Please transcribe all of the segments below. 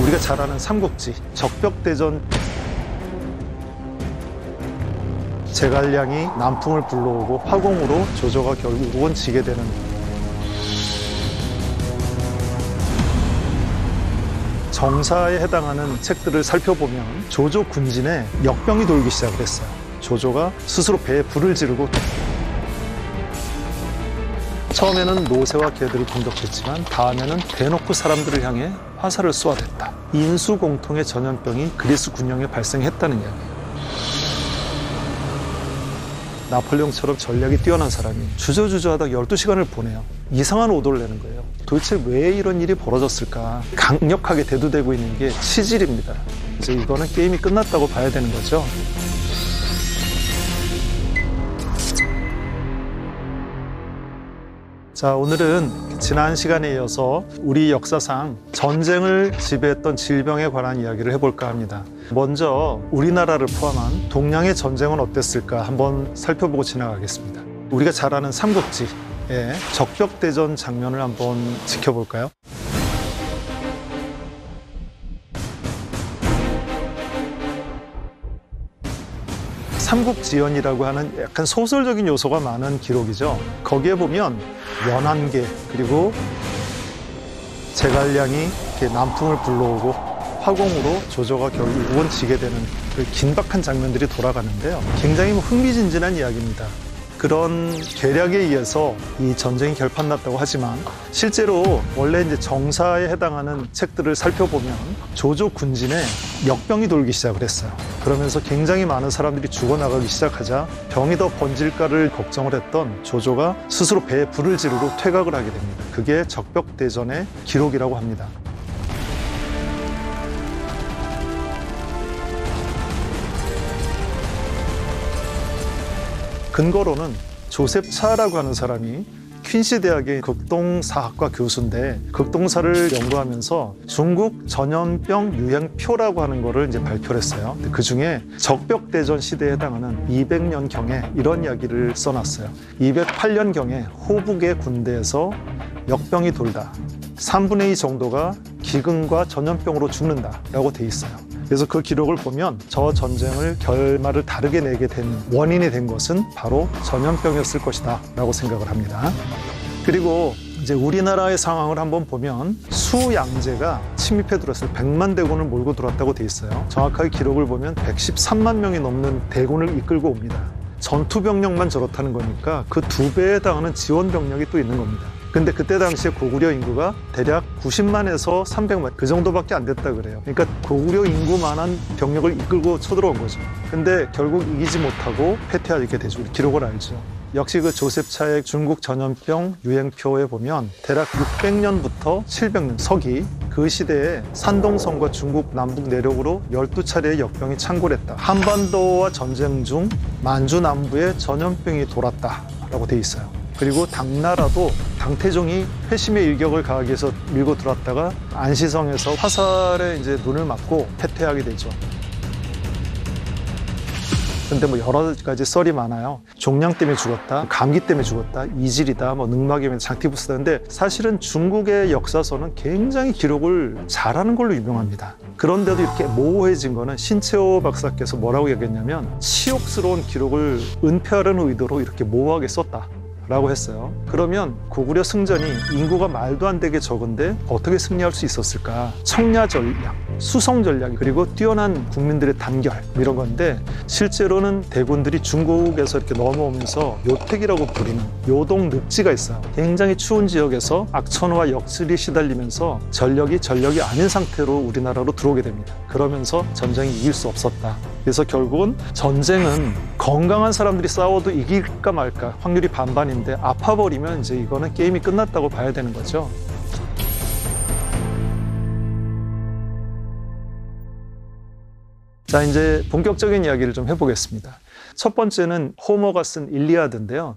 우리가 잘 아는 삼국지, 적벽대전. 제갈량이 남풍을 불러오고 화공으로 조조가 결국은 지게 되는. 정사에 해당하는 책들을 살펴보면 조조 군진에 역병이 돌기 시작을 했어요. 조조가 스스로 배에 불을 지르고, 처음에는 노새와 개들을 공격했지만 다음에는 대놓고 사람들을 향해 화살을 쏘아댔다. 인수공통의 전염병이 그리스 군영에 발생했다는 이야기예요. 나폴레옹처럼 전략이 뛰어난 사람이 주저주저하다 12시간을 보내요. 이상한 오도를 내는 거예요. 도대체 왜 이런 일이 벌어졌을까? 강력하게 대두되고 있는 게 치질입니다. 이제 이거는 게임이 끝났다고 봐야 되는 거죠. 자, 오늘은 지난 시간에 이어서 우리 역사상 전쟁을 지배했던 질병에 관한 이야기를 해볼까 합니다. 먼저 우리나라를 포함한 동양의 전쟁은 어땠을까 한번 살펴보고 지나가겠습니다. 우리가 잘 아는 삼국지의 적벽대전 장면을 한번 지켜볼까요? 삼국지연이라고 하는 약간 소설적인 요소가 많은 기록이죠. 거기에 보면 연안계, 그리고 제갈량이 이렇게 남풍을 불러오고 화공으로 조조가 결국은 지게 되는 그 긴박한 장면들이 돌아가는데요. 굉장히 흥미진진한 이야기입니다. 그런 계략에 의해서 이 전쟁이 결판났다고 하지만 실제로 원래 이제 정사에 해당하는 책들을 살펴보면 조조 군진에 역병이 돌기 시작을 했어요. 그러면서 굉장히 많은 사람들이 죽어나가기 시작하자 병이 더 번질까를 걱정을 했던 조조가 스스로 배에 불을 지르고 퇴각을 하게 됩니다. 그게 적벽대전의 기록이라고 합니다. 근거로는 조셉 차라고 하는 사람이 퀸시 대학의 극동사학과 교수인데 극동사를 연구하면서 중국 전염병 유행표라고 하는 거를 이제 발표를 했어요. 그 중에 적벽대전 시대에 해당하는 200년경에 이런 이야기를 써놨어요. 208년경에 호북의 군대에서 역병이 돌다. 3분의 2 정도가 기근과 전염병으로 죽는다라고 돼 있어요. 그래서 그 기록을 보면 저 전쟁을 결말을 다르게 내게 된 원인이 된 것은 바로 전염병이었을 것이다 라고 생각을 합니다. 그리고 이제 우리나라의 상황을 한번 보면 수양제가 침입해 들어왔어요. 100만 대군을 몰고 들어왔다고 돼 있어요. 정확하게 기록을 보면 113만 명이 넘는 대군을 이끌고 옵니다. 전투병력만 저렇다는 거니까 그 2배에 해당하는 지원병력이 또 있는 겁니다. 근데 그때 당시에 고구려 인구가 대략 90만에서 300만 그 정도밖에 안 됐다 그래요. 그러니까 고구려 인구만한 병력을 이끌고 쳐들어온 거죠. 근데 결국 이기지 못하고 패퇴하게 되죠. 우리 기록을 알죠. 역시 그 조셉 차의 중국 전염병 유행표에 보면 대략 600년부터 700년 서기 그 시대에 산동성과 중국 남북 내륙으로 12차례의 역병이 창궐했다. 한반도와 전쟁 중 만주 남부에 전염병이 돌았다라고 돼 있어요. 그리고 당나라도 당태종이 회심의 일격을 가하기 위해서 밀고 들어왔다가 안시성에서 화살에 이제 눈을 맞고 패퇴하게 되죠. 근데 뭐 여러 가지 썰이 많아요. 종양 때문에 죽었다, 감기 때문에 죽었다, 이질이다, 뭐 능막염이다, 장티푸스다인데 사실은 중국의 역사서는 굉장히 기록을 잘하는 걸로 유명합니다. 그런데도 이렇게 모호해진 거는 신채호 박사께서 뭐라고 얘기했냐면 치욕스러운 기록을 은폐하려는 의도로 이렇게 모호하게 썼다 라고 했어요. 그러면 고구려 승전이 인구가 말도 안 되게 적은데 어떻게 승리할 수 있었을까? 청야 전략, 수성 전략, 그리고 뛰어난 국민들의 단결 이런 건데 실제로는 대군들이 중국에서 이렇게 넘어오면서 요택이라고 부르는 요동 늪지가 있어요. 굉장히 추운 지역에서 악천후와 역술이 시달리면서 전력이 아닌 상태로 우리나라로 들어오게 됩니다. 그러면서 전쟁이 이길 수 없었다. 그래서 결국은 전쟁은 건강한 사람들이 싸워도 이길까 말까 확률이 반반인데 아파버리면 이제 이거는 게임이 끝났다고 봐야 되는 거죠. 자, 이제 본격적인 이야기를 좀 해보겠습니다. 첫 번째는 호머가 쓴 일리아드인데요.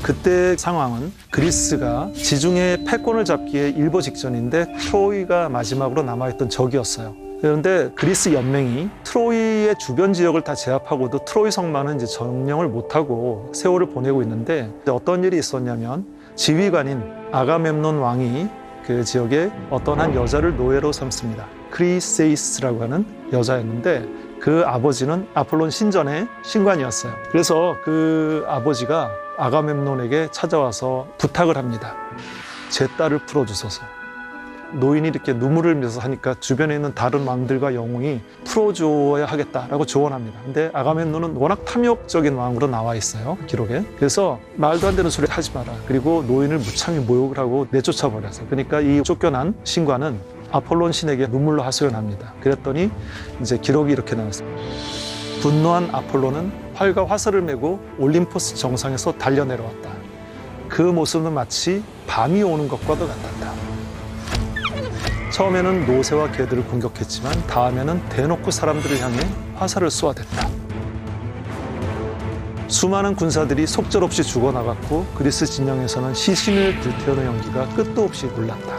그때 상황은 그리스가 지중해 패권을 잡기에 일보 직전인데 트로이가 마지막으로 남아있던 적이었어요. 그런데 그리스 연맹이 트로이의 주변 지역을 다 제압하고도 트로이 성만은 이제 점령을 못하고 세월을 보내고 있는데 어떤 일이 있었냐면 지휘관인 아가멤논 왕이 그 지역에 어떤 한 여자를 노예로 삼습니다. 크리세이스라고 하는 여자였는데 그 아버지는 아폴론 신전의 신관이었어요. 그래서 그 아버지가 아가멤논에게 찾아와서 부탁을 합니다. 제 딸을 풀어주소서. 노인이 이렇게 눈물을 흘리면서 하니까 주변에 있는 다른 왕들과 영웅이 풀어줘야 하겠다라고 조언합니다. 근데 아가멤논은 워낙 탐욕적인 왕으로 나와 있어요, 기록에. 그래서 말도 안 되는 소리 하지 마라. 그리고 노인을 무참히 모욕을 하고 내쫓아 버렸어요. 그러니까 이 쫓겨난 신관은 아폴론 신에게 눈물로 하소연합니다. 그랬더니 이제 기록이 이렇게 나왔어요. 분노한 아폴론은 활과 화살을 메고 올림포스 정상에서 달려내려왔다. 그 모습은 마치 밤이 오는 것과도 같았다. 처음에는 노새와 개들을 공격했지만 다음에는 대놓고 사람들을 향해 화살을 쏘아댔다. 수많은 군사들이 속절없이 죽어나갔고 그리스 진영에서는 시신을 불태우는 연기가 끝도 없이 울렸다.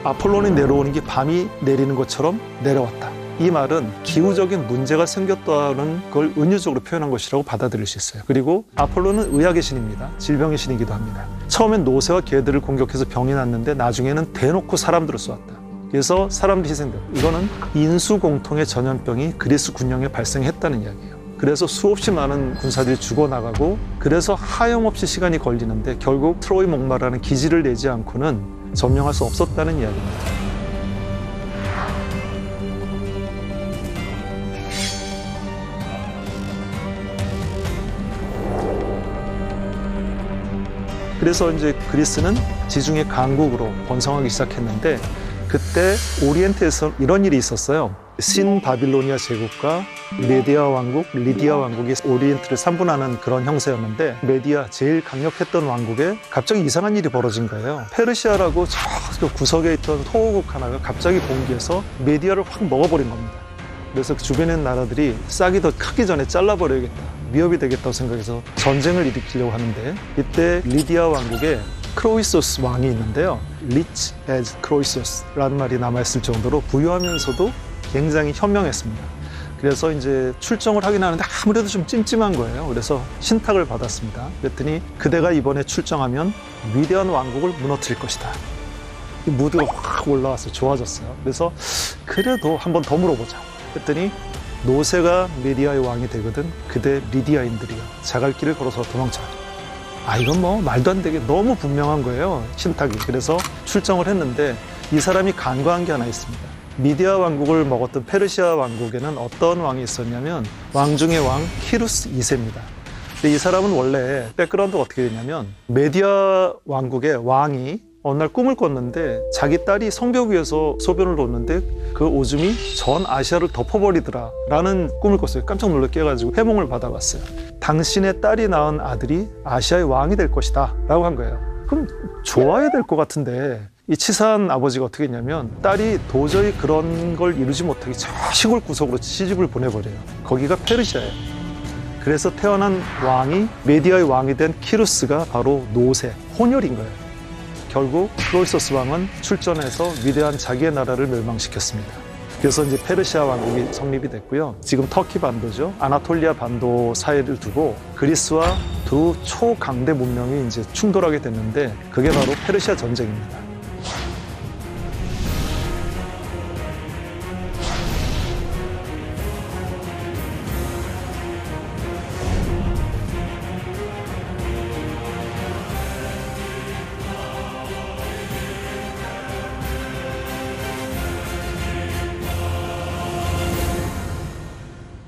아폴론이 내려오는 게 밤이 내리는 것처럼 내려왔다. 이 말은 기후적인 문제가 생겼다는 걸 은유적으로 표현한 것이라고 받아들일 수 있어요. 그리고 아폴로는 의학의 신입니다. 질병의 신이기도 합니다. 처음엔 노새와 개들을 공격해서 병이 났는데 나중에는 대놓고 사람들을 쏘았다. 그래서 사람들이 희생됐다. 이거는 인수공통의 전염병이 그리스 군영에 발생했다는 이야기예요. 그래서 수없이 많은 군사들이 죽어나가고 그래서 하염없이 시간이 걸리는데 결국 트로이 목마라는 기지를 내지 않고는 점령할 수 없었다는 이야기입니다. 그래서 이제 그리스는 지중해 강국으로 번성하기 시작했는데 그때 오리엔트에서 이런 일이 있었어요. 신바빌로니아 제국과 메디아 왕국, 리디아 왕국이 오리엔트를 삼분하는 그런 형세였는데 메디아 제일 강력했던 왕국에 갑자기 이상한 일이 벌어진 거예요. 페르시아라고 저 구석에 있던 토호국 하나가 갑자기 공기에서 메디아를 확 먹어버린 겁니다. 그래서 주변에 있는 나라들이 싹이 더 크기 전에 잘라버려야겠다, 위협이 되겠다고 생각해서 전쟁을 일으키려고 하는데 이때 리디아 왕국에 크로이소스 왕이 있는데요. 리치 에즈 크로이소스라는 말이 남아있을 정도로 부유하면서도 굉장히 현명했습니다. 그래서 이제 출정을 하긴 하는데 아무래도 좀 찜찜한 거예요. 그래서 신탁을 받았습니다. 그랬더니 그대가 이번에 출정하면 위대한 왕국을 무너뜨릴 것이다. 이 무드가 확 올라와서 좋아졌어요. 그래서 그래도 한번 더 물어보자. 그랬더니 노새가 메디아의 왕이 되거든 그대 리디아인들이요 자갈길을 걸어서 도망쳐라. 이건 뭐 말도 안 되게 너무 분명한 거예요, 신탁이. 그래서 출정을 했는데 이 사람이 간과한 게 하나 있습니다. 미디아 왕국을 먹었던 페르시아 왕국에는 어떤 왕이 있었냐면 왕 중의 왕 키루스 2세입니다. 근데 이 사람은 원래 백그라운드가 어떻게 되냐면 메디아 왕국의 왕이 어느 날 꿈을 꿨는데 자기 딸이 성벽 위에서 소변을 놓는데 그 오줌이 전 아시아를 덮어버리더라 라는 꿈을 꿨어요. 깜짝 놀라 깨가지고 해몽을 받아봤어요. 당신의 딸이 낳은 아들이 아시아의 왕이 될 것이다 라고 한 거예요. 그럼 좋아야 될 것 같은데 이 치사한 아버지가 어떻게 했냐면 딸이 도저히 그런 걸 이루지 못하게 저 시골 구석으로 시집을 보내버려요. 거기가 페르시아예요. 그래서 태어난 왕이 메디아의 왕이 된 키루스가 바로 노새, 혼혈인 거예요. 결국 크로이소스 왕은 출전해서 위대한 자기의 나라를 멸망시켰습니다. 그래서 이제 페르시아 왕국이 성립이 됐고요. 지금 터키 반도죠. 아나톨리아 반도 사이를 두고 그리스와 두 초강대 문명이 이제 충돌하게 됐는데 그게 바로 페르시아 전쟁입니다.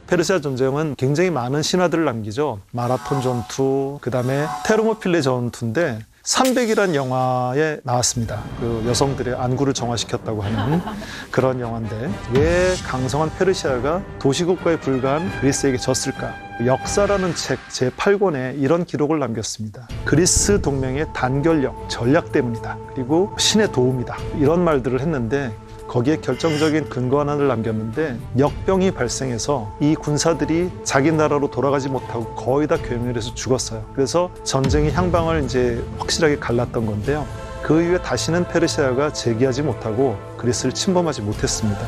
페르시아 전쟁은 굉장히 많은 신화들을 남기죠. 마라톤 전투, 그 다음에 테르모필레 전투인데 300이라는 영화에 나왔습니다. 그 여성들의 안구를 정화시켰다고 하는 그런 영화인데 왜 강성한 페르시아가 도시국가에 불과한 그리스에게 졌을까? 역사라는 책 제8권에 이런 기록을 남겼습니다. 그리스 동맹의 단결력, 전략 때문이다. 그리고 신의 도움이다. 이런 말들을 했는데 거기에 결정적인 근거 하나를 남겼는데 역병이 발생해서 이 군사들이 자기 나라로 돌아가지 못하고 거의 다 괴멸해서 죽었어요. 그래서 전쟁의 향방을 이제 확실하게 갈랐던 건데요. 그 이후에 다시는 페르시아가 재기하지 못하고 그리스를 침범하지 못했습니다.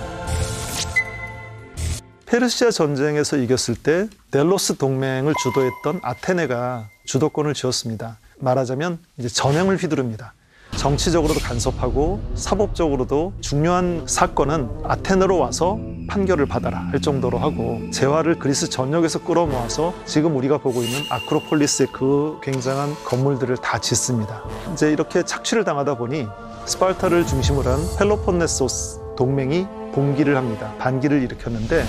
페르시아 전쟁에서 이겼을 때 델로스 동맹을 주도했던 아테네가 주도권을 쥐었습니다. 말하자면 이제 전횡을 휘두릅니다. 정치적으로도 간섭하고 사법적으로도 중요한 사건은 아테네로 와서 판결을 받아라 할 정도로 하고 재화를 그리스 전역에서 끌어모아서 지금 우리가 보고 있는 아크로폴리스의 그 굉장한 건물들을 다 짓습니다. 이제 이렇게 착취를 당하다 보니 스파르타를 중심으로 한 펠로폰네소스 동맹이 봉기를 합니다. 반기를 일으켰는데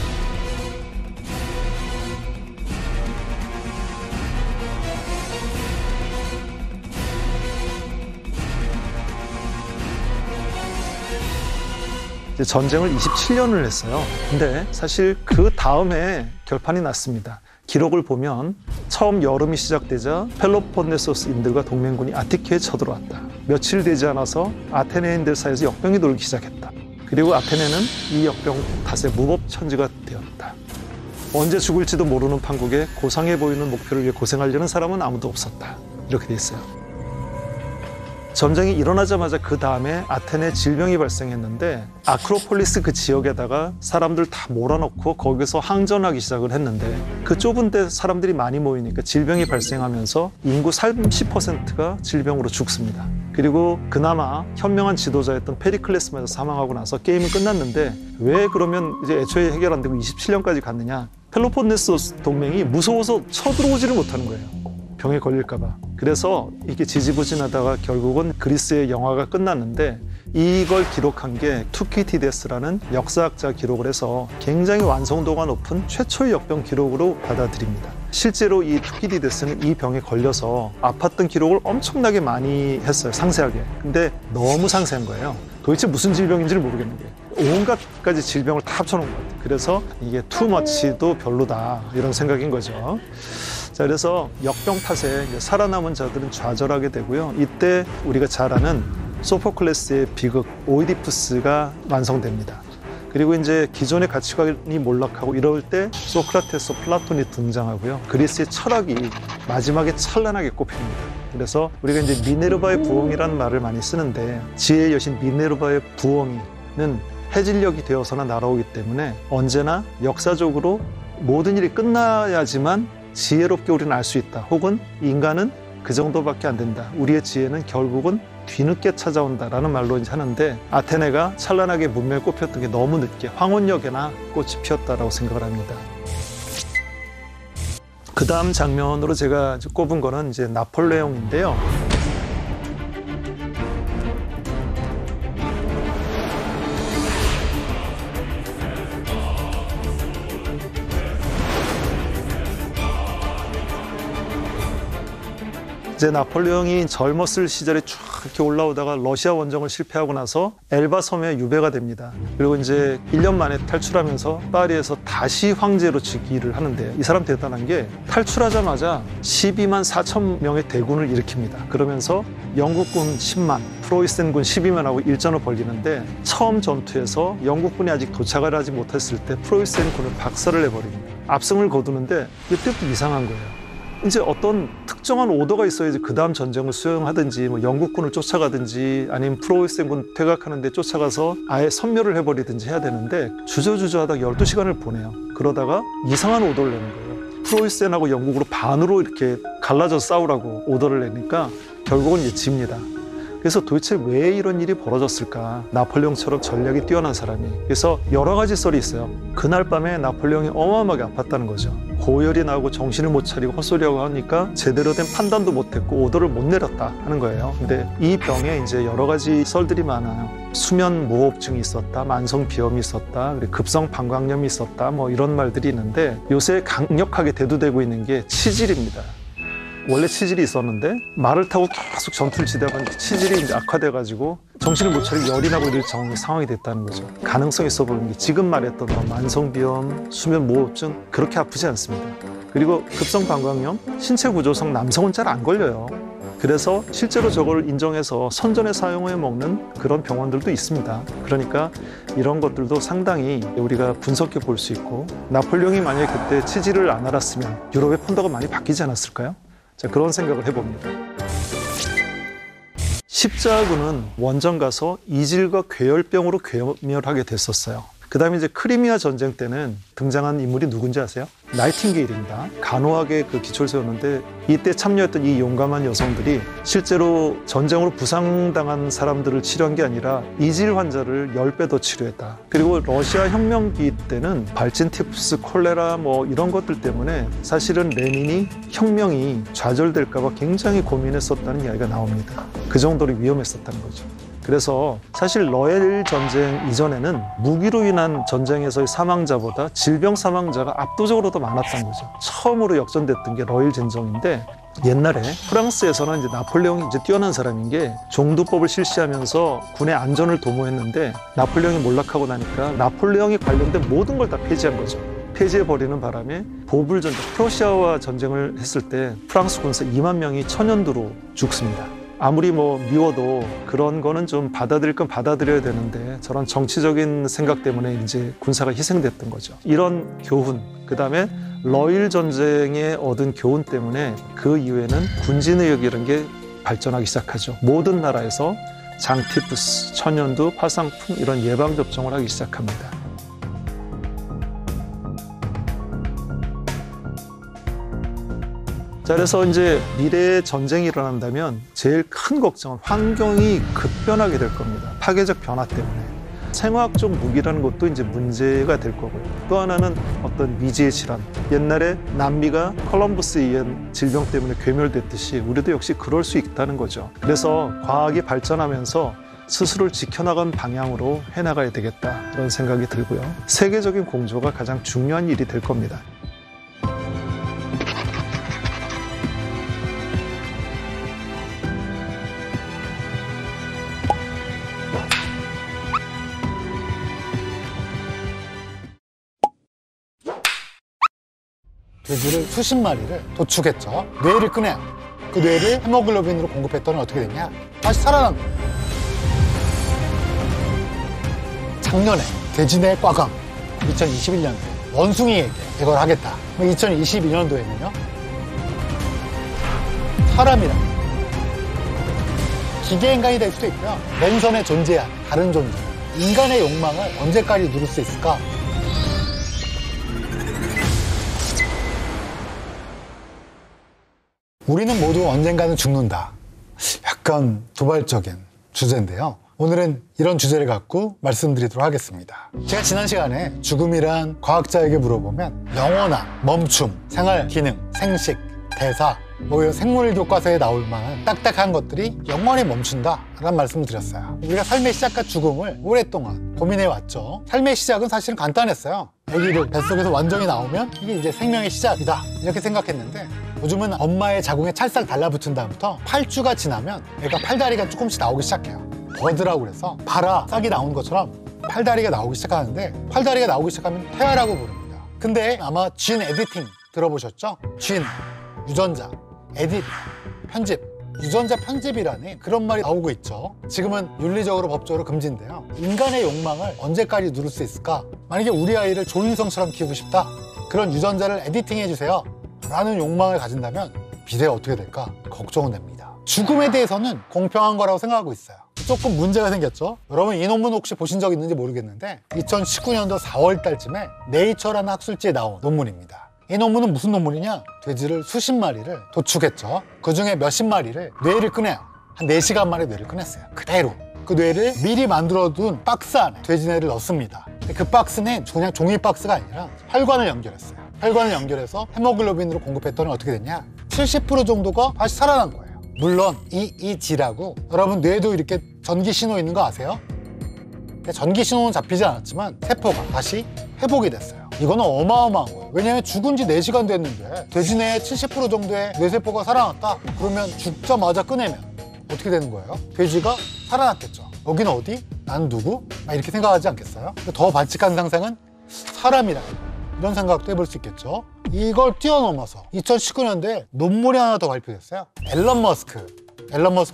전쟁을 27년을 했어요. 근데 사실 그 다음에 결판이 났습니다. 기록을 보면 처음 여름이 시작되자 펠로폰네소스인들과 동맹군이 아티케에 쳐들어왔다. 며칠 되지 않아서 아테네인들 사이에서 역병이 돌기 시작했다. 그리고 아테네는 이 역병 탓에 무법천지가 되었다. 언제 죽을지도 모르는 판국에 고상해 보이는 목표를 위해 고생하려는 사람은 아무도 없었다. 이렇게 돼 있어요. 전쟁이 일어나자마자 그 다음에 아테네에 질병이 발생했는데 아크로폴리스 그 지역에다가 사람들 다 몰아넣고 거기서 항전하기 시작을 했는데 그 좁은 데 사람들이 많이 모이니까 질병이 발생하면서 인구 30%가 질병으로 죽습니다. 그리고 그나마 현명한 지도자였던 페리클레스마저 사망하고 나서 게임은 끝났는데 왜 그러면 이제 애초에 해결 안 되고 27년까지 갔느냐? 펠로폰네소스 동맹이 무서워서 쳐들어오지를 못하는 거예요. 병에 걸릴까봐. 그래서 이게 지지부진하다가 결국은 그리스의 영화가 끝났는데 이걸 기록한 게 투키디데스라는 역사학자 기록을 해서 굉장히 완성도가 높은 최초의 역병 기록으로 받아들입니다. 실제로 이 투키디데스는 이 병에 걸려서 아팠던 기록을 엄청나게 많이 했어요. 상세하게. 근데 너무 상세한 거예요. 도대체 무슨 질병인지를 모르겠는 거예요. 온갖 가지 질병을 다 합쳐놓은 것 같아요. 그래서 이게 투머치도 별로다 이런 생각인 거죠. 자, 그래서 역병 탓에 살아남은 자들은 좌절하게 되고요. 이때 우리가 잘 아는 소포클레스의 비극 오이디푸스가 완성됩니다. 그리고 이제 기존의 가치관이 몰락하고 이럴 때 소크라테스, 플라톤이 등장하고요. 그리스의 철학이 마지막에 찬란하게 꼽힙니다. 그래서 우리가 이제 미네르바의 부엉이라는 말을 많이 쓰는데 지혜의 여신 미네르바의 부엉이는 해질녘이 되어서나 날아오기 때문에 언제나 역사적으로 모든 일이 끝나야지만 지혜롭게 우리는 알 수 있다. 혹은 인간은 그 정도밖에 안 된다. 우리의 지혜는 결국은 뒤늦게 찾아온다라는 말로 이제 하는데 아테네가 찬란하게 문명에 꼽혔던 게 너무 늦게 황혼역에나 꽃이 피었다라고 생각을 합니다. 그 다음 장면으로 제가 꼽은 거는 이제 나폴레옹인데요. 이제 나폴레옹이 젊었을 시절에 쭉 이렇게 올라오다가 러시아 원정을 실패하고 나서 엘바 섬에 유배가 됩니다. 그리고 이제 1년 만에 탈출하면서 파리에서 다시 황제로 즉위를 하는데 이 사람 대단한 게 탈출하자마자 12만 4천 명의 대군을 일으킵니다. 그러면서 영국군 10만, 프로이센군 12만하고 일전을 벌리는데 처음 전투에서 영국군이 아직 도착을 하지 못했을 때 프로이센군을 박살을 내버립니다. 압승을 거두는데 이때부터 이상한 거예요. 이제 어떤 특정한 오더가 있어야지 그 다음 전쟁을 수행하든지 뭐 영국군을 쫓아가든지 아니면 프로이센군 퇴각하는데 쫓아가서 아예 섬멸을 해버리든지 해야 되는데 주저주저하다가 12시간을 보내요. 그러다가 이상한 오더를 내는 거예요. 프로이센하고 영국으로 반으로 이렇게 갈라져서 싸우라고 오더를 내니까 결국은 이제 집니다. 그래서 도대체 왜 이런 일이 벌어졌을까? 나폴레옹처럼 전략이 뛰어난 사람이. 그래서 여러 가지 썰이 있어요. 그날 밤에 나폴레옹이 어마어마하게 아팠다는 거죠. 고열이 나고 정신을 못 차리고 헛소리하고 하니까 제대로 된 판단도 못했고 오더를 못 내렸다 하는 거예요. 근데 이 병에 이제 여러 가지 썰들이 많아요. 수면 무호흡증이 있었다, 만성 비염이 있었다, 그리고 급성 방광염이 있었다, 뭐 이런 말들이 있는데 요새 강력하게 대두되고 있는 게 치질입니다. 원래 치질이 있었는데 말을 타고 계속 전투를 지대다 보니까 치질이 이제 악화돼가지고 정신을 못 차리고 열이 나고 이럴 상황이 됐다는 거죠. 가능성이 있어 보이는 게 지금 말했던 만성비염, 수면무호흡증 그렇게 아프지 않습니다. 그리고 급성방광염, 신체 구조상 남성은 잘 안 걸려요. 그래서 실제로 저걸 인정해서 선전에 사용해 먹는 그런 병원들도 있습니다. 그러니까 이런 것들도 상당히 우리가 분석해 볼 수 있고 나폴레옹이 만약에 그때 치질을 안 알았으면 유럽의 폰더가 많이 바뀌지 않았을까요? 자, 그런 생각을 해봅니다. 십자군은 원정 가서 이질과 괴열병으로 괴멸하게 됐었어요. 그 다음에 이제 크리미아 전쟁 때는 등장한 인물이 누군지 아세요? 나이팅게일입니다. 간호학에 그 기초를 세웠는데 이때 참여했던 이 용감한 여성들이 실제로 전쟁으로 부상당한 사람들을 치료한 게 아니라 이질 환자를 10배 더 치료했다. 그리고 러시아 혁명기 때는 발진 티푸스, 콜레라 뭐 이런 것들 때문에 사실은 레닌이 혁명이 좌절될까 봐 굉장히 고민했었다는 이야기가 나옵니다. 그 정도로 위험했었다는 거죠. 그래서 사실 러일 전쟁 이전에는 무기로 인한 전쟁에서의 사망자보다 질병 사망자가 압도적으로 더 많았던 거죠. 처음으로 역전됐던 게 러일 전쟁인데 옛날에 프랑스에서는 이제 나폴레옹이 이제 뛰어난 사람인 게 종두법을 실시하면서 군의 안전을 도모했는데 나폴레옹이 몰락하고 나니까 나폴레옹이 관련된 모든 걸 다 폐지한 거죠. 폐지해버리는 바람에 보불 전쟁, 프러시아와 전쟁을 했을 때 프랑스 군사 2만 명이 천연두로 죽습니다. 아무리 뭐 미워도 그런 거는 좀 받아들일 건 받아들여야 되는데 저런 정치적인 생각 때문에 이제 군사가 희생됐던 거죠. 이런 교훈, 그 다음에 러일 전쟁에 얻은 교훈 때문에 그 이후에는 군진의학이라는 게 발전하기 시작하죠. 모든 나라에서 장티푸스, 천연두, 화상풍 이런 예방접종을 하기 시작합니다. 자, 그래서 이제 미래에 전쟁이 일어난다면 제일 큰 걱정은 환경이 급변하게 될 겁니다. 파괴적 변화 때문에. 생화학적 무기라는 것도 이제 문제가 될 거고요. 또 하나는 어떤 미지의 질환. 옛날에 남미가 콜럼버스에 의한 질병 때문에 괴멸됐듯이 우리도 역시 그럴 수 있다는 거죠. 그래서 과학이 발전하면서 스스로를 지켜나간 방향으로 해나가야 되겠다, 이런 생각이 들고요. 세계적인 공조가 가장 중요한 일이 될 겁니다. 돼지를 수십 마리를 도축했죠. 뇌를 꺼내요. 그 뇌를 헤모글로빈으로 공급했더니 어떻게 됐냐? 다시 살아난 거예요. 작년에 돼지내 꽈강 2021년도에 원숭이에게 이걸 하겠다. 2022년도에는요. 사람이란 기계인간이 될 수도 있고요. 랜선에 존재하는 다른 존재. 인간의 욕망을 언제까지 누릴 수 있을까? 우리는 모두 언젠가는 죽는다. 약간 도발적인 주제인데요. 오늘은 이런 주제를 갖고 말씀드리도록 하겠습니다. 제가 지난 시간에 죽음이란 과학자에게 물어보면 영원한 멈춤, 생활 기능, 생식, 대사, 뭐 이런 생물 교과서에 나올 만한 딱딱한 것들이 영원히 멈춘다 라는 말씀을 드렸어요. 우리가 삶의 시작과 죽음을 오랫동안 고민해왔죠. 삶의 시작은 사실은 간단했어요. 아기를 뱃속에서 완전히 나오면 이게 이제 생명의 시작이다 이렇게 생각했는데 요즘은 엄마의 자궁에 찰싹 달라붙은 다음부터 8주가 지나면 애가 팔다리가 조금씩 나오기 시작해요. 버드라고 그래서 발아, 싹이 나오는 것처럼 팔다리가 나오기 시작하는데 팔다리가 나오기 시작하면 태아라고 부릅니다. 근데 아마 진 에디팅 들어보셨죠? 진, 유전자, 에딧, 편집, 유전자 편집이라는 그런 말이 나오고 있죠. 지금은 윤리적으로 법적으로 금지인데요. 인간의 욕망을 언제까지 누릴 수 있을까? 만약에 우리 아이를 조인성처럼 키우고 싶다, 그런 유전자를 에디팅해 주세요 라는 욕망을 가진다면 미래가 어떻게 될까 걱정은 됩니다. 죽음에 대해서는 공평한 거라고 생각하고 있어요. 조금 문제가 생겼죠. 여러분 이 논문 혹시 보신 적 있는지 모르겠는데 2019년도 4월 달쯤에 네이처라는 학술지에 나온 논문입니다. 이 논문은 무슨 논문이냐? 돼지를 수십 마리를 도축했죠. 그중에 몇십 마리를 뇌를 꺼내요. 한 4시간 만에 뇌를 꺼냈어요. 그대로. 그 뇌를 미리 만들어둔 박스 안에 돼지뇌를 넣습니다. 그 박스는 그냥 종이 박스가 아니라 혈관을 연결했어요. 혈관을 연결해서 헤모글로빈으로 공급했더니 어떻게 됐냐? 70% 정도가 다시 살아난 거예요. 물론 EEG라고 여러분 뇌에도 이렇게 전기 신호 있는 거 아세요? 전기 신호는 잡히지 않았지만 세포가 다시 회복이 됐어요. 이거는 어마어마한 거예요. 왜냐하면 죽은 지 4시간 됐는데 돼지 내에 70% 정도의 뇌세포가 살아났다? 그러면 죽자마자 꺼내면 어떻게 되는 거예요? 돼지가 살아났겠죠. 여기는 어디? 난 누구? 막 이렇게 생각하지 않겠어요? 더 발칙한 상상은 사람이라 이런 생각도 해볼 수 있겠죠. 이걸 뛰어넘어서 2019년도에 논문이 하나 더 발표됐어요. 앨런 머스크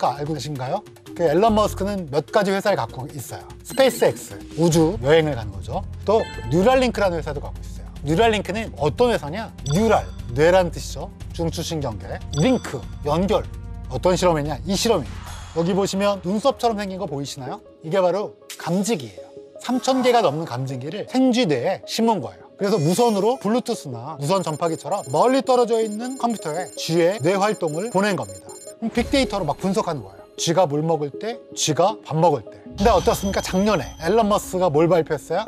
알고 계신가요? 그 앨런 머스크는 몇 가지 회사를 갖고 있어요. 스페이스X, 우주 여행을 가는 거죠. 또 뉴랄링크라는 회사도 갖고 있어요. 뉴랄링크는 어떤 회사냐? 뉴랄, 뇌라는 뜻이죠. 중추신경계. 링크, 연결. 어떤 실험이냐? 이 실험입니다. 여기 보시면 눈썹처럼 생긴 거 보이시나요? 이게 바로 감지기예요. 3,000개가 넘는 감지기를 생쥐뇌에 심은 거예요. 그래서 무선으로 블루투스나 무선 전파기처럼 멀리 떨어져 있는 컴퓨터에 쥐의 뇌 활동을 보낸 겁니다. 그럼 빅데이터로 막 분석하는 거예요. 쥐가 물 먹을 때, 쥐가 밥 먹을 때. 근데 어떻습니까? 작년에 앨런 머스크가 뭘 발표했어요?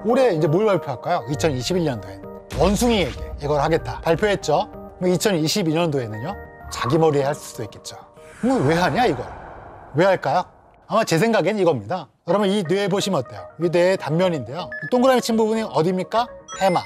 올해 이제 뭘 발표할까요? 2021년도엔 원숭이에게 이걸 하겠다 발표했죠. 2022년도에는요 자기 머리에 할 수도 있겠죠. 그럼 왜 하냐 이걸? 왜 할까요? 아마 제 생각엔 이겁니다. 여러분 이 뇌 보시면 어때요? 이 뇌의 단면인데요, 동그라미 친 부분이 어디입니까? 해마.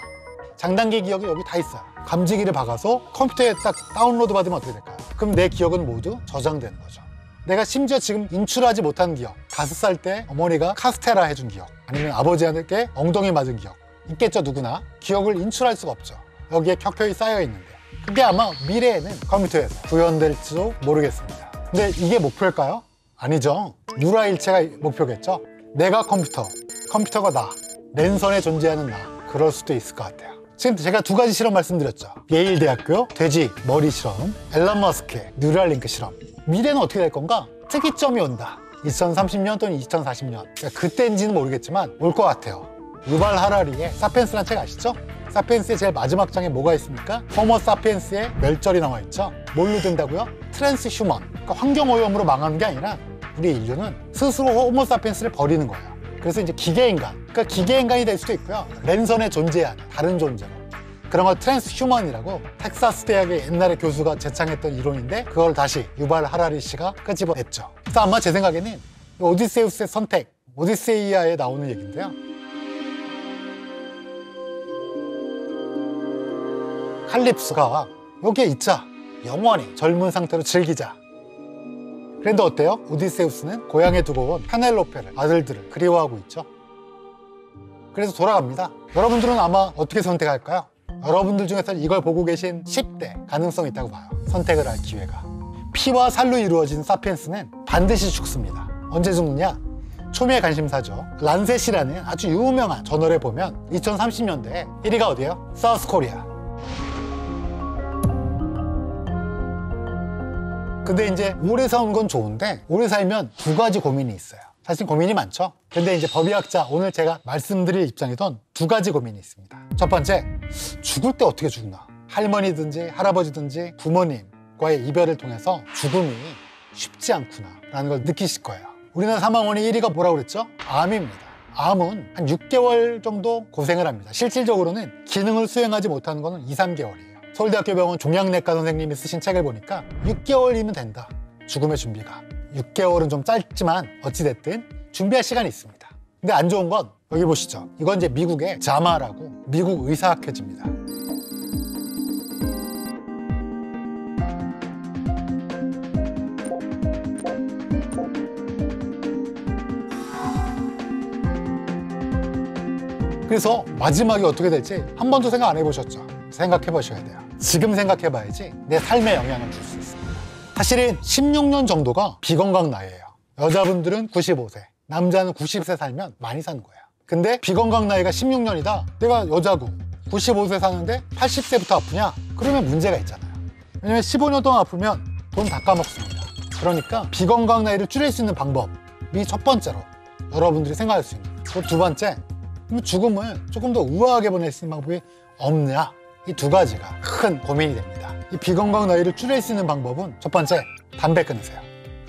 장단기 기억이 여기 다 있어요. 감지기를 박아서 컴퓨터에 딱 다운로드 받으면 어떻게 될까요? 그럼 내 기억은 모두 저장되는 거죠. 내가 심지어 지금 인출하지 못한 기억, 5살 때 어머니가 카스테라 해준 기억, 아니면 아버지한테 엉덩이 맞은 기억 있겠죠. 누구나 기억을 인출할 수가 없죠. 여기에 켜켜이 쌓여 있는데 그게 아마 미래에는 컴퓨터에서 구현될지도 모르겠습니다. 근데 이게 목표일까요? 아니죠. 유라일체가 목표겠죠. 내가 컴퓨터, 컴퓨터가 나, 랜선에 존재하는 나. 그럴 수도 있을 것 같아요. 지금 제가 2가지 실험 말씀드렸죠. 예일 대학교 돼지 머리 실험, 앨런 머스크의 뉴럴링크 실험. 미래는 어떻게 될 건가? 특이점이 온다. 2030년 또는 2040년. 그러니까 그때인지는 모르겠지만 올 것 같아요. 유발 하라리의 사피엔스라는 책 아시죠? 사피엔스의 제일 마지막 장에 뭐가 있습니까? 호모 사피엔스의 멸절이 나와 있죠. 뭘로 된다고요? 트랜스 휴먼. 그러니까 환경오염으로 망하는 게 아니라 우리 인류는 스스로 호모 사피엔스를 버리는 거예요. 그래서 이제 기계인간, 그러니까 기계인간이 될 수도 있고요. 랜선에 존재하는 다른 존재로. 그런 걸 트랜스 휴먼이라고 텍사스 대학의 옛날에 교수가 제창했던 이론인데 그걸 다시 유발 하라리 씨가 끄집어냈죠. 그래서 아마 제 생각에는 오디세우스의 선택, 오디세이아에 나오는 얘기인데요. 칼립소가 여기에 있자. 영원히 젊은 상태로 즐기자. 그런데 어때요? 오디세우스는 고향에 두고 온 페넬로페를, 아들들을 그리워하고 있죠. 그래서 돌아갑니다. 여러분들은 아마 어떻게 선택할까요? 여러분들 중에서 이걸 보고 계신 10대 가능성이 있다고 봐요. 선택을 할 기회가. 피와 살로 이루어진 사피엔스는 반드시 죽습니다. 언제 죽느냐? 초미의 관심사죠. 란셋이라는 아주 유명한 저널에 보면 2030년대에 1위가 어디예요? 사우스 코리아. 근데 이제 오래 사는 건 좋은데 오래 살면 2가지 고민이 있어요. 사실 고민이 많죠. 근데 이제 법의학자, 오늘 제가 말씀드릴 입장이던 2가지 고민이 있습니다. 첫 번째, 죽을 때 어떻게 죽나? 할머니든지 할아버지든지 부모님과의 이별을 통해서 죽음이 쉽지 않구나 라는 걸 느끼실 거예요. 우리나라 사망원의 1위가 뭐라고 그랬죠? 암입니다. 암은 한 6개월 정도 고생을 합니다. 실질적으로는 기능을 수행하지 못하는 거는 2, 3개월이에요. 서울대학교 병원 종양내과 선생님이 쓰신 책을 보니까 6개월이면 된다. 죽음의 준비가. 6개월은 좀 짧지만 어찌됐든 준비할 시간이 있습니다. 근데 안 좋은 건 여기 보시죠. 이건 이제 미국의 자마라고 미국 의사학회지입니다. 그래서 마지막이 어떻게 될지 한 번도 생각 안 해보셨죠? 생각해 보셔야 돼요. 지금 생각해 봐야지 내 삶에 영향을 줄 수 있습니다. 사실은 16년 정도가 비건강 나이예요. 여자분들은 95세, 남자는 90세 살면 많이 사는 거예요. 근데 비건강 나이가 16년이다. 내가 여자고 95세 사는데 80세부터 아프냐? 그러면 문제가 있잖아요. 왜냐면 15년 동안 아프면 돈 다 까먹습니다. 그러니까 비건강 나이를 줄일 수 있는 방법이 첫 번째로 여러분들이 생각할 수 있는. 그리고 2번째, 죽음을 조금 더 우아하게 보낼 수 있는 방법이 없냐? 이 2가지가 큰 고민이 됩니다. 이 비건강 나이를 줄일 수 있는 방법은 첫 번째, 담배 끊으세요.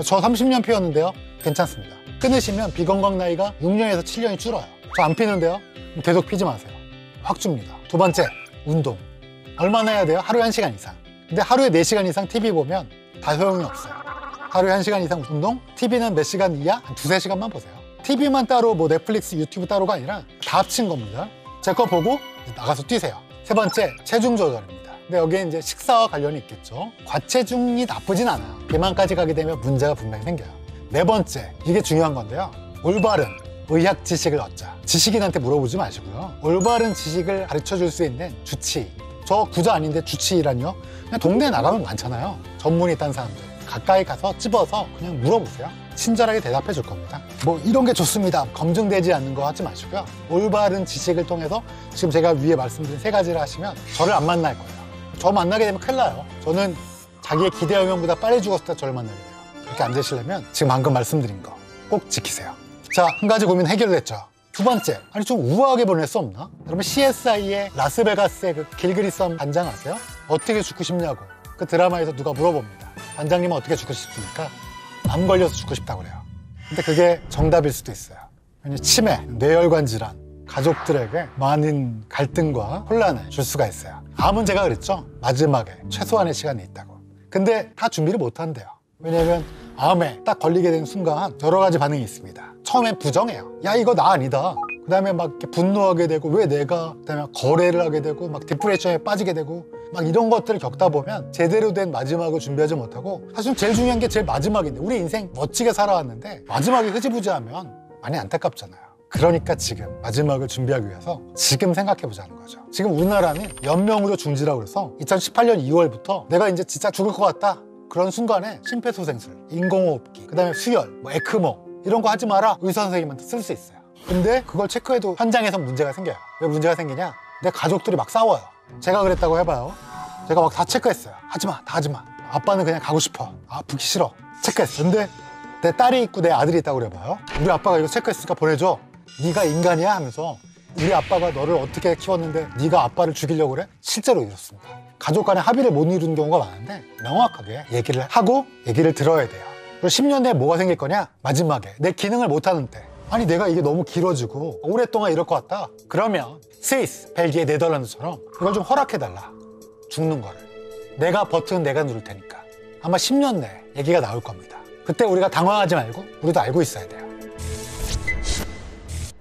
저 30년 피웠는데요. 괜찮습니다. 끊으시면 비건강 나이가 6년에서 7년이 줄어요. 저 안 피는데요. 계속 피지 마세요. 확 줍니다. 2번째, 운동. 얼마나 해야 돼요? 하루에 1시간 이상. 근데 하루에 4시간 이상 TV 보면 다 소용이 없어요. 하루에 1시간 이상 운동, TV는 몇 시간 이하? 한 2~3시간만 보세요. TV만 따로 뭐 넷플릭스, 유튜브 따로가 아니라 다 합친 겁니다. 제 거 보고 나가서 뛰세요. 3번째, 체중 조절입니다. 근데 여기에 이제 식사와 관련이 있겠죠. 과체중이 나쁘진 않아요. 비만까지 가게 되면 문제가 분명히 생겨요. 4번째, 이게 중요한 건데요. 올바른 의학 지식을 얻자. 지식인한테 물어보지 마시고요. 올바른 지식을 가르쳐 줄 수 있는 주치의. 저 구자 아닌데 주치의란요? 그냥 동네에 나가면 많잖아요. 전문이 있다는 사람들. 가까이 가서 찝어서 그냥 물어보세요. 친절하게 대답해 줄 겁니다. 뭐 이런 게 좋습니다. 검증되지 않는 거 하지 마시고요. 올바른 지식을 통해서 지금 제가 위에 말씀드린 3가지를 하시면 저를 안 만날 거예요. 저 만나게 되면 큰일 나요. 저는 자기의 기대 영역보다 빨리 죽었을 때 저를 만나게 돼요. 그렇게 안 되시려면 지금 방금 말씀드린 거 꼭 지키세요. 자, 한 가지 고민 해결됐죠. 두 번째, 아니 좀 우아하게 보낼 수 없나? 여러분 CSI의 라스베가스의 그 길그리썸 반장 아세요? 어떻게 죽고 싶냐고 그 드라마에서 누가 물어봅니다. 반장님은 어떻게 죽고 싶습니까? 암 걸려서 죽고 싶다고 그래요. 근데 그게 정답일 수도 있어요. 왜냐면 치매, 뇌혈관 질환, 가족들에게 많은 갈등과 혼란을 줄 수가 있어요. 암은 제가 그랬죠. 마지막에 최소한의 시간이 있다고. 근데 다 준비를 못 한대요. 왜냐면 암에 딱 걸리게 된 순간 여러 가지 반응이 있습니다. 처음엔 부정해요. 야, 이거 나 아니다. 그 다음에 막 이렇게 분노하게 되고 왜 내가, 그 다음에 거래를 하게 되고 막 디프레션에 빠지게 되고 막 이런 것들을 겪다 보면 제대로 된 마지막을 준비하지 못하고 사실 제일 중요한 게 제일 마지막인데 우리 인생 멋지게 살아왔는데 마지막이 흐지부지하면 많이 안타깝잖아요. 그러니까 지금 마지막을 준비하기 위해서 지금 생각해보자는 거죠. 지금 우리나라는 연명으로 중지라고 그래서 2018년 2월부터 내가 이제 진짜 죽을 것 같다. 그런 순간에 심폐소생술, 인공호흡기, 그 다음에 수혈, 뭐 에크모 이런 거 하지 마라. 의사 선생님한테 쓸 수 있어요. 근데 그걸 체크해도 현장에서 문제가 생겨요. 왜 문제가 생기냐? 내 가족들이 막 싸워요. 제가 그랬다고 해봐요. 제가 막 다 체크했어요. 하지마, 다 하지마. 아빠는 그냥 가고 싶어. 아프기 싫어. 체크했어. 근데 내 딸이 있고 내 아들이 있다고 그래봐요. 우리 아빠가 이거 체크했으니까 보내줘. 네가 인간이야 하면서 우리 아빠가 너를 어떻게 키웠는데 네가 아빠를 죽이려고 그래? 실제로 이렇습니다. 가족 간에 합의를 못 이루는 경우가 많은데 명확하게 얘기를 하고 얘기를 들어야 돼요. 그리고 10년 내에 뭐가 생길 거냐? 마지막에 내 기능을 못하는 때. 아니 내가 이게 너무 길어지고 오랫동안 이럴 것 같다. 그러면 스위스, 벨기에, 네덜란드처럼 이걸 좀 허락해달라. 죽는 거를. 내가 버튼 내가 누를 테니까. 아마 10년 내에 얘기가 나올 겁니다. 그때 우리가 당황하지 말고 우리도 알고 있어야 돼요.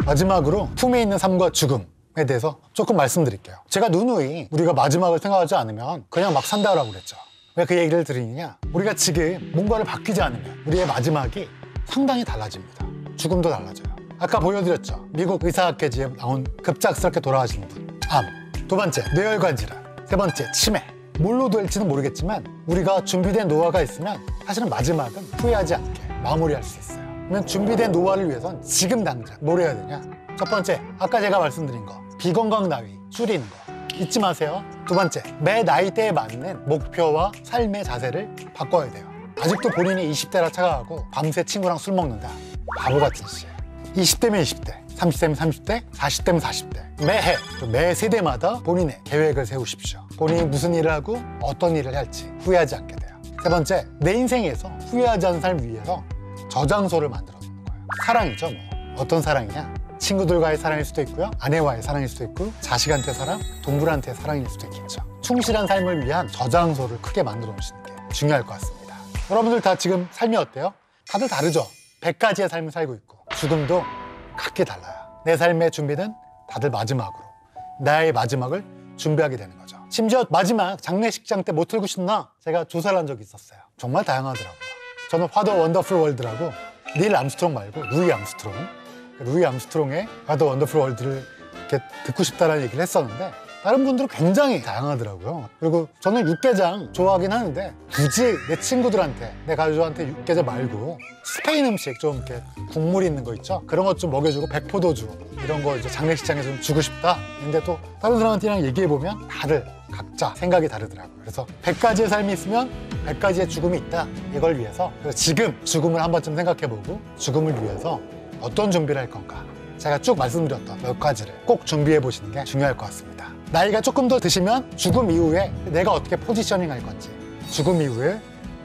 마지막으로 품에 있는 삶과 죽음에 대해서 조금 말씀드릴게요. 제가 누누이 우리가 마지막을 생각하지 않으면 그냥 막 산다라고 그랬죠. 왜 그 얘기를 드리느냐? 우리가 지금 뭔가를 바뀌지 않으면 우리의 마지막이 상당히 달라집니다. 죽음도 달라져요. 아까 보여드렸죠. 미국 의사학회지에 나온 급작스럽게 돌아가시는 분. 암. 두 번째, 뇌혈관 질환. 세 번째, 치매. 뭘로 될지는 모르겠지만 우리가 준비된 노화가 있으면 사실은 마지막은 후회하지 않게 마무리할 수 있어요. 그러면 준비된 노화를 위해선 지금 당장 뭘 해야 되냐? 첫 번째, 아까 제가 말씀드린 거 비건강 나위 줄이는 거 잊지 마세요. 두 번째, 매 나이대에 맞는 목표와 삶의 자세를 바꿔야 돼요. 아직도 본인이 20대라 착각하고 밤새 친구랑 술 먹는다. 바보 같은 짓이에요. 20대면 20대, 30대면 30대, 40대면 40대. 매해, 매 세대마다 본인의 계획을 세우십시오. 본인이 무슨 일을 하고 어떤 일을 할지 후회하지 않게 돼요. 세 번째, 내 인생에서 후회하지 않는 삶을 위해서 저장소를 만들어 놓는 거예요. 사랑이죠, 뭐. 어떤 사랑이냐? 친구들과의 사랑일 수도 있고요. 아내와의 사랑일 수도 있고, 자식한테 사랑, 동물한테 사랑일 수도 있겠죠. 충실한 삶을 위한 저장소를 크게 만들어 놓으시는 게 중요할 것 같습니다. 여러분들 다 지금 삶이 어때요? 다들 다르죠? 100가지의 삶을 살고 있고, 죽음도 각기 달라요. 내 삶의 준비는 다들 마지막으로, 나의 마지막을 준비하게 되는 거죠. 심지어 마지막 장례식장 때 뭐 틀고 싶나? 제가 조사를 한 적이 있었어요. 정말 다양하더라고요. 저는 화더 원더풀 월드라고 닐 암스트롱 말고 루이 암스트롱의 화더 원더풀 월드를 이렇게 듣고 싶다라는 얘기를 했었는데 다른 분들은 굉장히 다양하더라고요. 그리고 저는 육개장 좋아하긴 하는데 굳이 내 친구들한테, 내 가족한테 육개장 말고 스페인 음식 좀 이렇게 국물 있는 거 있죠? 그런 것 좀 먹여주고 백포도주 이런 거 이제 장례식장에 좀 주고 싶다. 근데 또 다른 사람한테랑 얘기해보면 다들 각자 생각이 다르더라고요. 그래서 100가지의 삶이 있으면 100가지의 죽음이 있다. 이걸 위해서 그래서 지금 죽음을 한 번쯤 생각해보고 죽음을 위해서 어떤 준비를 할 건가. 제가 쭉 말씀드렸던 몇 가지를 꼭 준비해 보시는 게 중요할 것 같습니다. 나이가 조금 더 드시면 죽음 이후에 내가 어떻게 포지셔닝 할 건지, 죽음 이후에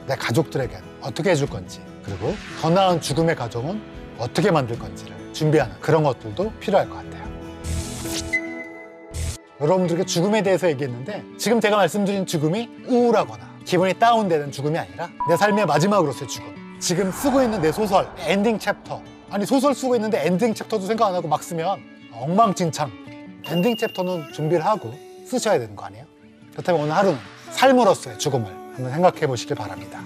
내 가족들에게 어떻게 해줄 건지, 그리고 더 나은 죽음의 가정은 어떻게 만들 건지를 준비하는 그런 것들도 필요할 것 같아요. 여러분들에게 죽음에 대해서 얘기했는데 지금 제가 말씀드린 죽음이 우울하거나 기분이 다운되는 죽음이 아니라 내 삶의 마지막으로서의 죽음. 지금 쓰고 있는 내 소설 엔딩 챕터, 아니 소설 쓰고 있는데 엔딩 챕터도 생각 안 하고 막 쓰면 엉망진창. 엔딩 챕터는 준비를 하고 쓰셔야 되는 거 아니에요? 그렇다면 오늘 하루는 삶으로서의 죽음을 한번 생각해 보시길 바랍니다.